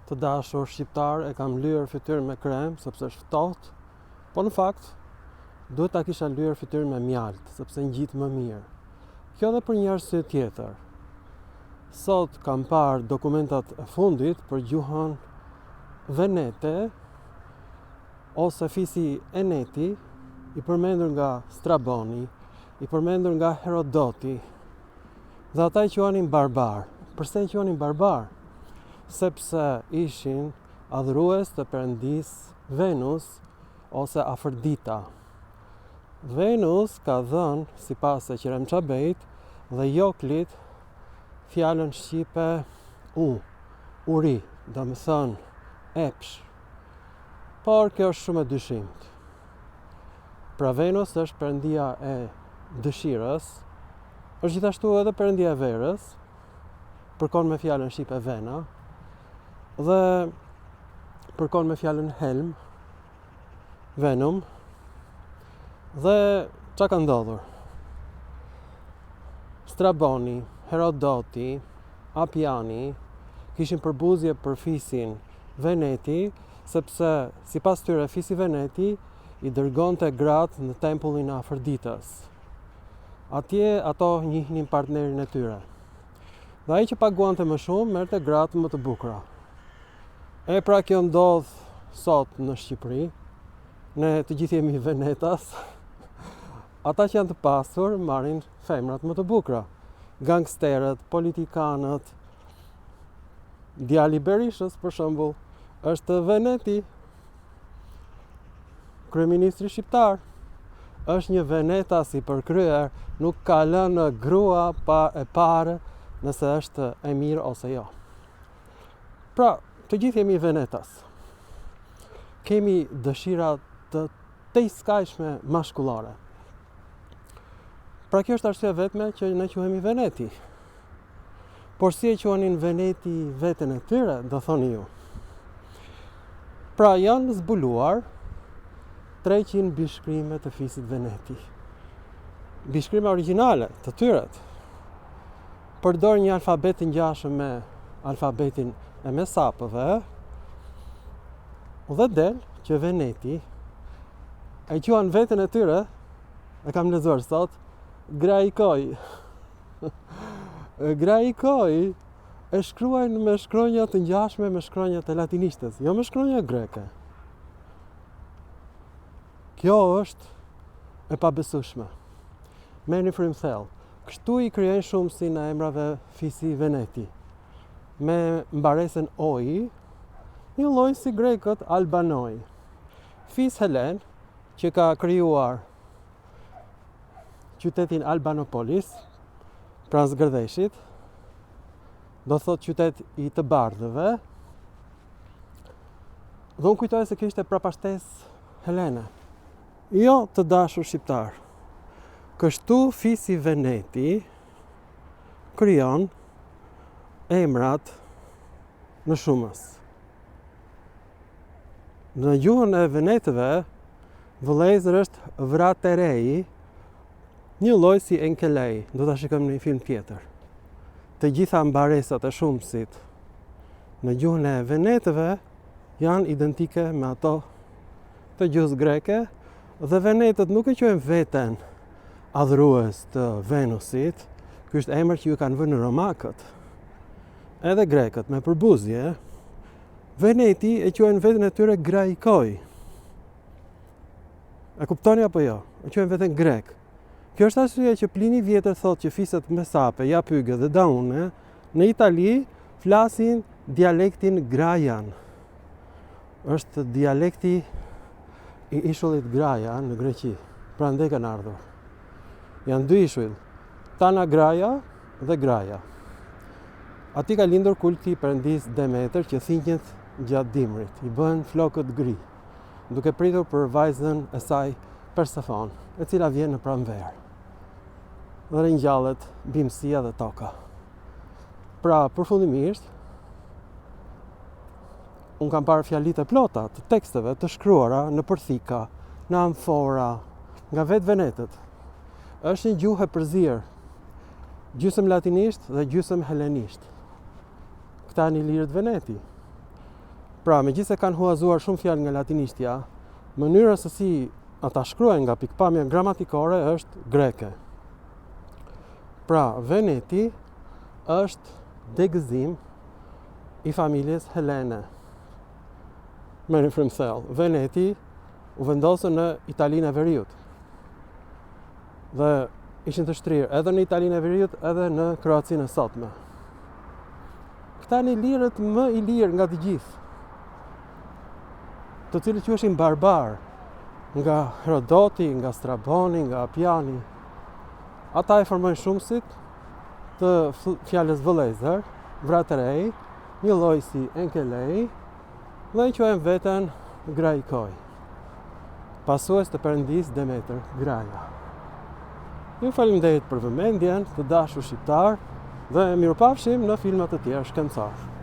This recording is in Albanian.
të dashur shqiptar e kam lyer fytyrën me krem sepse është ftohtë, po në fakt duhet ta kisha lyer fytyrën me mjalt sepse ngjit më mirë. Kjo edhe për një arsye tjetër. Sot kam parë dokumentat e fundit për gjuhën venete ose fisi Eneti, i përmendur nga Straboni, i përmendur nga Herodoti, dhe ata i quanin barbar. Përse i quanin barbar? Sepse ishin adhurues të perëndis Venus ose Afrodita. Venus ka dhënë, sipas e Qeremçabeit dhe Joklit, fjalën shqipe uri, do të thënë epsh. Por kjo është shumë e dyshimt. Pra Venus është perëndia e dëshirës, është gjithashtu edhe perëndia e verës, përkon me fjalën shqipe vena, dhe përkon me fjalën helm, venum, dhe çka ka ndodhur? Straboni, Herodoti, Apiani kishin përbuzje për fisin Veneti, sepse sipas tyre fisi Veneti i dërgonte gratë në tempullin e Afroditas. Atje ato njihnin partnerin e tyre. Dhe ai që paguante më shumë merrte gratë më të bukura. E pra kjo ndodh sot në Shqipëri. Ne të gjithë jemi venetas. Ata që janë të pasur marrin femrat më të bukura. Gangsterët, politikanët, djali Berishës për shembull është veneti. Kryeministri shqiptar është një venetas i përkryer, nuk ka lënë grua pa e parë nëse është e mirë ose jo. Pra, të gjithë jemi venetas. Kemi dëshira të tejskajshme mashkullore. Pra kjo është arsye vetme që ne quhemi veneti. Por si e quanin veneti veten e tyre, do thoni ju. Pra janë zbuluar 300 bishkrime të fisit veneti. Bishkrime origjinale të tyret. Përdor një alfabet të ngjashëm me alfabetin e mesapëve, dhe del që veneti e quan veten e tyre, e kam lexuar sot, graikoi. Graikoi e shkruajnë me shkronja të ngjashme me shkronjat e latinishtes, jo me shkronja greke. Kjo është e pabesueshme. Merrni frym thellë. Kështu i krijojnë shumësin e emrave fisi Veneti. Me mbaresen oi, një lloj si grekët Albanoi. Fis Helen, që ka krijuar qytetin Albanopolis, pranë Zgërdheshit, do thot qytet i të bardhëve. Dhe unë kujtoj se kishte prapashtesë Helene. Jo, të dashur shqiptar. Kështu fisi Veneti krijon emrat në shumës. Në gjuhën e venetëve, vëllezër është vraterei, një lloj si enkelei, do ta shikojmë në një film tjetër. Të gjitha mbaresat e shumësit në gjuhën e venetëve janë identike me ato të gjuhës greke, dhe venetët nuk e quajnë veten adhurues të Venusit. Ky është emër që ju kanë vënë romakët. Edhe grekët me përbuzje, Veneti e quajnë veten e tyre graikoi. E kuptoni apo jo? E quajnë veten grek. Kjo është arsyeja që Plini Vjetër thotë që fiset mesape, japyge dhe daune në Itali flasin dialektin grajan. Është dialekti i ishullit Graja në Greqi. Prandaj kanë ardhur. Janë dy ishull, Tana Graja dhe Graja. Ati ka lindur kulti i perëndis Demeter që thinjet gjatë dimrit, i bën flokët gri, duke pritur për vajzën e saj Persefon, e cila vjen në pranverë. Dhe ringjallet bimësia dhe toka. Pra, përfundimisht, unë kam parë fjalitë e plota të teksteve të shkruara në përthika, në amfora, nga vetë venetët. Është një gjuhë e përzirë, gjysmë latinisht dhe gjysmë helenisht. Këta janë ilirët Veneti. Pra, megjithëse kanë huazuar shumë fjalë nga latinishtja, mënyra se si ata shkruajnë nga pikpamja gramatikore është greke. Pra, Veneti është degëzim i familjes Helene. Merrni frymthell, Veneti u vendosën në Italinë e Veriut. Dhe ishin të shtrirë edhe në Italinë e Veriut edhe në Kroacinë e sotme. Këta janë ilirët më i lirë nga të gjithë, të cilët quheshin barbar, nga Herodoti, nga Straboni, nga Appiani. Ata e formojnë shumësit të fjalës vëllezër, vratërej, një lloj si enkelej, dhe i quajnë veten graikoj, pasues të perëndisë Demeter Graja. Ju faleminderit për vëmendjen, të dashur shqiptar, dhe mirupafshim në filma të tjerë shkencar.